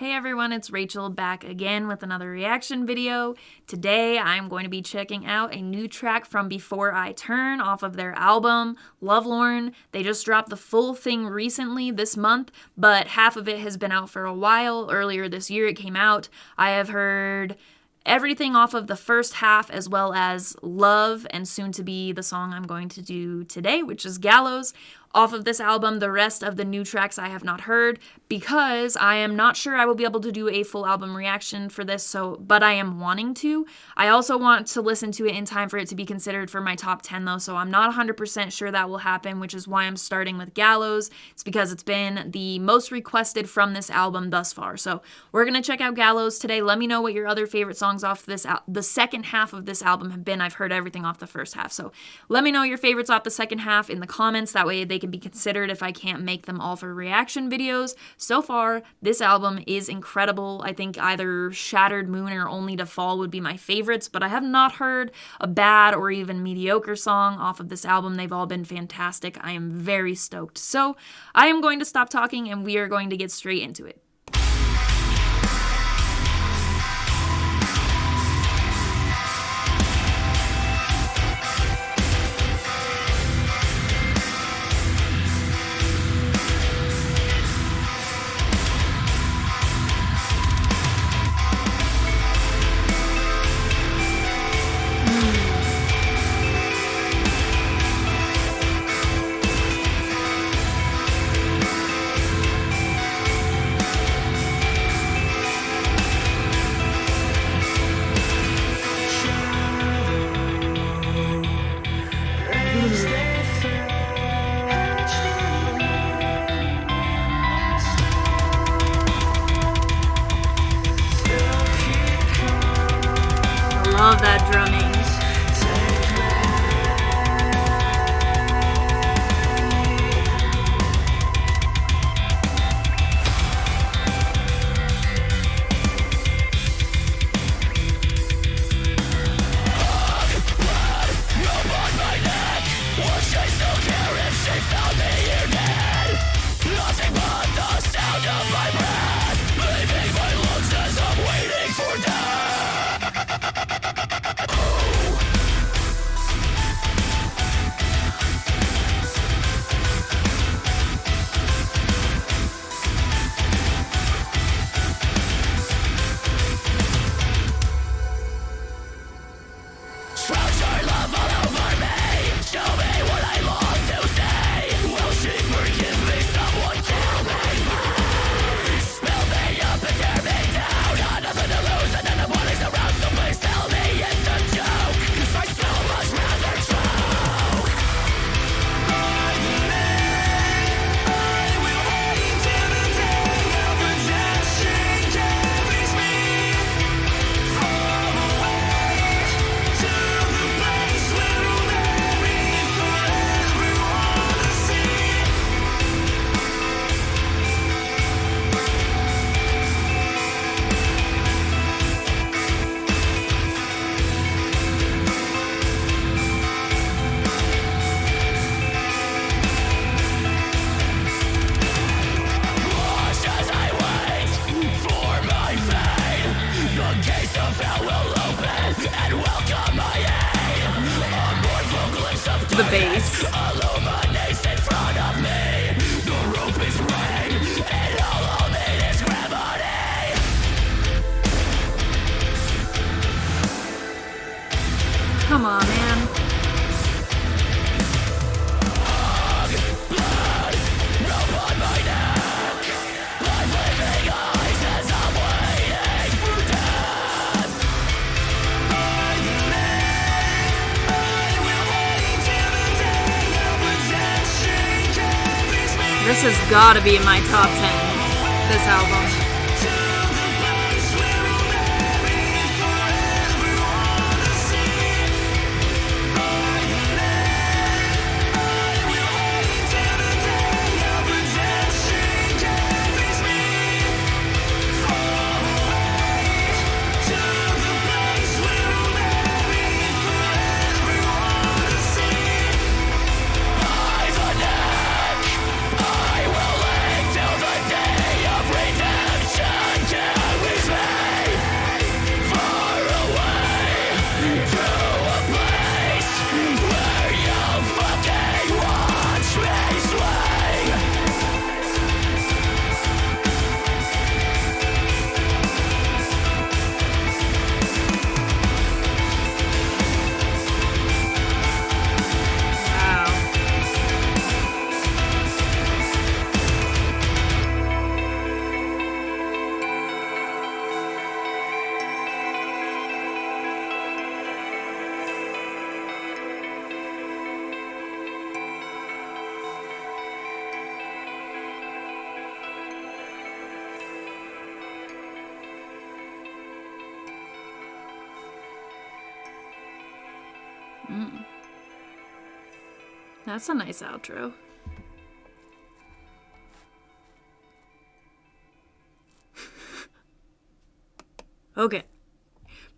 Hey everyone, it's Rachel back again with another reaction video. Today I'm going to be checking out a new track from Before I Turn off of their album, Lovelorn. They just dropped the full thing recently this month, but half of it has been out for a while. Earlier this year it came out. I have heard everything off of the first half as well as Love and soon to be the song I'm going to do today, which is Gallows. Off of this album, the rest of the new tracks I have not heard because I am not sure I will be able to do a full album reaction for this, but I am wanting to. I also want to listen to it in time for it to be considered for my top 10 though, so I'm not 100% sure that will happen, which is why I'm starting with Gallows. It's because it's been the most requested from this album thus far. So we're going to check out Gallows today. Let me know what your other favorite songs off this the second half of this album have been. I've heard everything off the first half, so let me know your favorites off the second half in the comments. That way they can be considered if I can't make them all for reaction videos. So far, this album is incredible. I think either Shattered Moon or Only to Fall would be my favorites, but I have not heard a bad or even mediocre song off of this album. They've all been fantastic. I am very stoked. So I am going to stop talking and we are going to get straight into it. Love that drumming. The bass. Come on, man. This has got to be in my top 10, this album. That's a nice outro. Okay.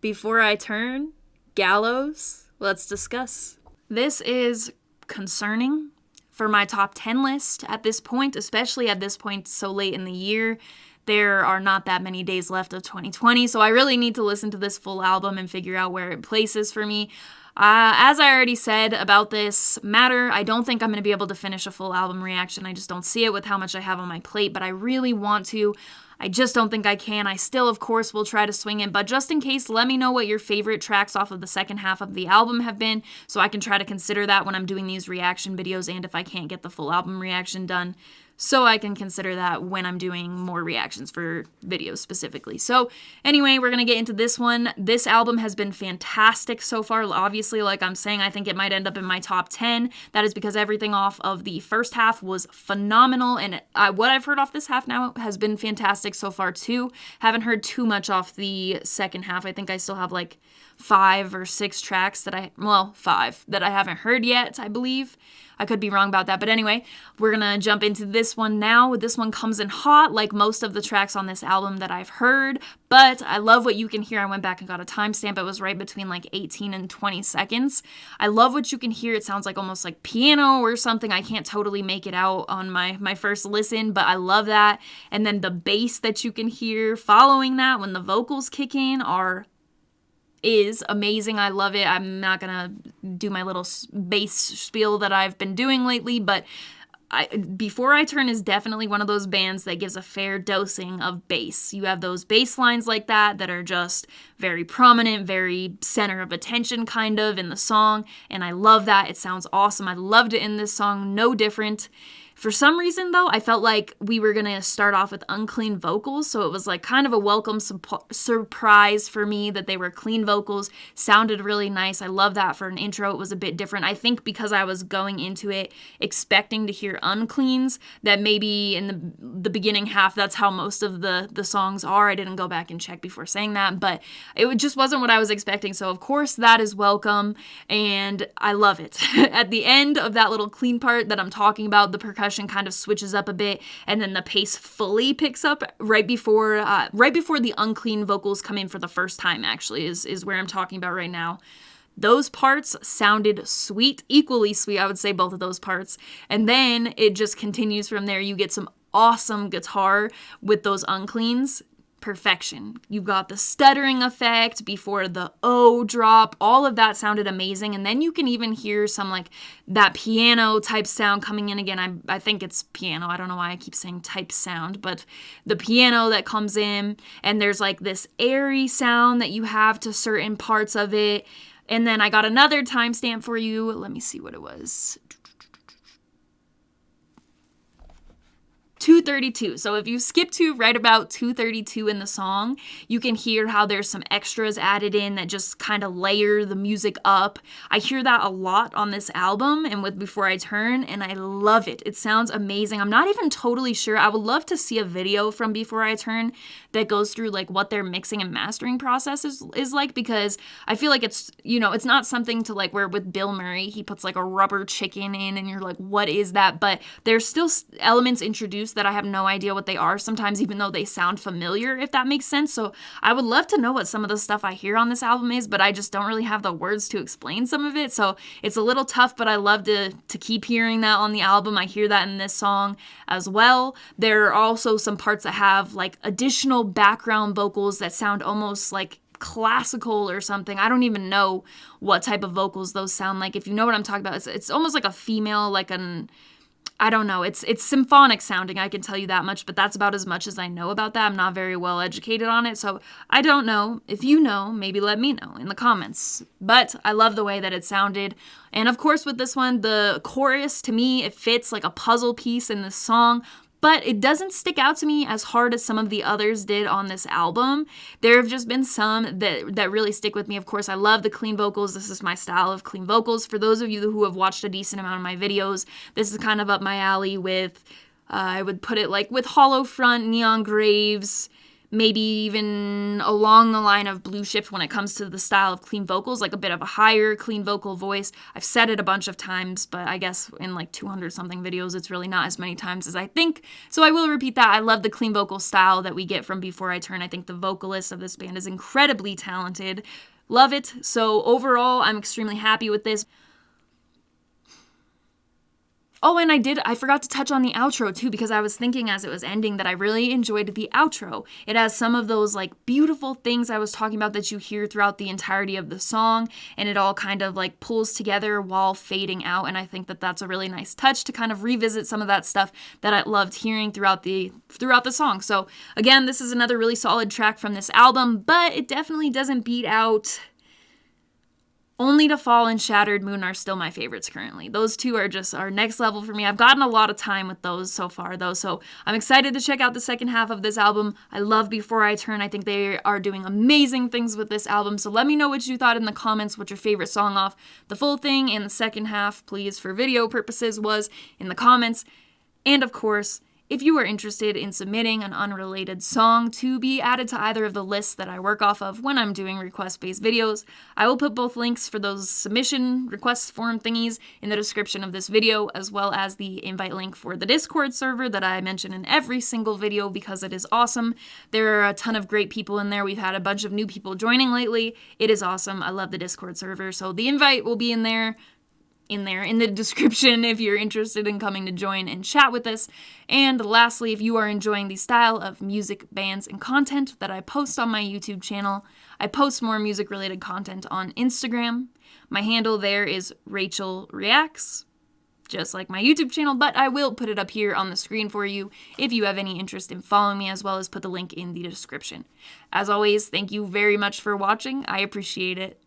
Before I turn, Gallows, let's discuss. This is concerning for my top 10 list at this point, especially at this point so late in the year. There are not that many days left of 2020, so I really need to listen to this full album and figure out where it places for me. As I already said about this matter, I don't think I'm going to be able to finish a full album reaction. I just don't see it with how much I have on my plate, but I really want to. I just don't think I can. I still, of course, will try to swing it, but just in case, let me know what your favorite tracks off of the second half of the album have been, so I can try to consider that when I'm doing these reaction videos, and if I can't get the full album reaction done, so I can consider that when I'm doing more reactions for videos specifically. So anyway, we're going to get into this one. This album has been fantastic so far. Obviously, like I'm saying, I think it might end up in my top 10. That is because everything off of the first half was phenomenal, and what I've heard off this half now has been fantastic so far too. Haven't heard too much off the second half. I think I still have like 5 or 6 tracks that 5 that I haven't heard yet, I believe. I could be wrong about that, but anyway, we're gonna jump into this one now. This one comes in hot, like most of the tracks on this album that I've heard, but I love what you can hear. I went back and got a timestamp. It was right between like 18 and 20 seconds. I love what you can hear. It sounds like almost like piano or something. I can't totally make it out on my first listen, but I love that. And then the bass that you can hear following that when the vocals kick in is amazing. I love it. I'm not gonna do my little bass spiel that I've been doing lately, but Before I Turn is definitely one of those bands that gives a fair dosing of bass. You have those bass lines like that are just very prominent, very center of attention kind of in the song, and I love that. It sounds awesome. I loved it in this song, no different. For some reason, though, I felt like we were going to start off with unclean vocals, so it was like kind of a welcome surprise for me that they were clean vocals. Sounded really nice. I love that for an intro. It was a bit different. I think because I was going into it expecting to hear uncleans, that maybe in the beginning half, that's how most of the songs are. I didn't go back and check before saying that, but it just wasn't what I was expecting, so of course that is welcome, and I love it. At the end of that little clean part that I'm talking about, the percussion kind of switches up a bit, and then the pace fully picks up right before the unclean vocals come in for the first time, actually, is where I'm talking about right now. Those parts sounded sweet, equally sweet, I would say, both of those parts. And then it just continues from there. You get some awesome guitar with those uncleans. Perfection. You got the stuttering effect before the O drop. All of that sounded amazing. And then you can even hear some like that piano type sound coming in again. I think it's piano. I don't know why I keep saying type sound, but the piano that comes in, and there's like this airy sound that you have to certain parts of it. And then I got another timestamp for you. Let me see what it was. 2:32. So if you skip to right about 2:32 in the song, you can hear how there's some extras added in that just kind of layer the music up. I hear that a lot on this album and with Before I Turn, and I love it. It sounds amazing. I'm not even totally sure. I would love to see a video from Before I Turn that goes through like what their mixing and mastering process is like, because I feel like it's, it's not something to like where with Bill Murray, he puts like a rubber chicken in and you're like, what is that? But there's still elements introduced that I have no idea what they are sometimes, even though they sound familiar, if that makes sense. So I would love to know what some of the stuff I hear on this album is, but I just don't really have the words to explain some of it. So it's a little tough, but I love to keep hearing that on the album. I hear that in this song as well. There are also some parts that have like additional background vocals that sound almost like classical or something. I don't even know what type of vocals those sound like. If you know what I'm talking about, it's almost like a female, like I don't know. It's symphonic sounding, I can tell you that much, but that's about as much as I know about that. I'm not very well educated on it, so I don't know. If you know, maybe let me know in the comments. But I love the way that it sounded. And of course with this one, the chorus, to me, it fits like a puzzle piece in this song, but it doesn't stick out to me as hard as some of the others did on this album. There have just been some that really stick with me. Of course, I love the clean vocals. This is my style of clean vocals. For those of you who have watched a decent amount of my videos, this is kind of up my alley with, I would put it like with Hollow Front, Neon Graves, maybe even along the line of Blue Shift when it comes to the style of clean vocals, like a bit of a higher clean vocal voice. I've said it a bunch of times, but I guess in like 200 something videos, it's really not as many times as I think. So I will repeat that. I love the clean vocal style that we get from Before I Turn. I think the vocalist of this band is incredibly talented. Love it. So overall, I'm extremely happy with this. Oh, and I forgot to touch on the outro too, because I was thinking as it was ending that I really enjoyed the outro. It has some of those like beautiful things I was talking about that you hear throughout the entirety of the song, and it all kind of like pulls together while fading out, and I think that that's a really nice touch to kind of revisit some of that stuff that I loved hearing throughout the song. So again, this is another really solid track from this album, but it definitely doesn't beat out Only to Fall and Shattered Moon are still my favorites currently. Those two are just our next level for me. I've gotten a lot of time with those so far, though, so I'm excited to check out the second half of this album. I love Before I Turn. I think they are doing amazing things with this album, so let me know what you thought in the comments, what your favorite song off the full thing and the second half, please, for video purposes, was in the comments. And of course, if you are interested in submitting an unrelated song to be added to either of the lists that I work off of when I'm doing request-based videos, I will put both links for those submission request form thingies in the description of this video, as well as the invite link for the Discord server that I mention in every single video because it is awesome. There are a ton of great people in there. We've had a bunch of new people joining lately. It is awesome. I love the Discord server, so the invite will be in the description if you're interested in coming to join and chat with us. And lastly, if you are enjoying the style of music, bands, and content that I post on my YouTube channel, I post more music-related content on Instagram. My handle there is Rachel Reacts, just like my YouTube channel, but I will put it up here on the screen for you if you have any interest in following me, as well as put the link in the description. As always, thank you very much for watching. I appreciate it.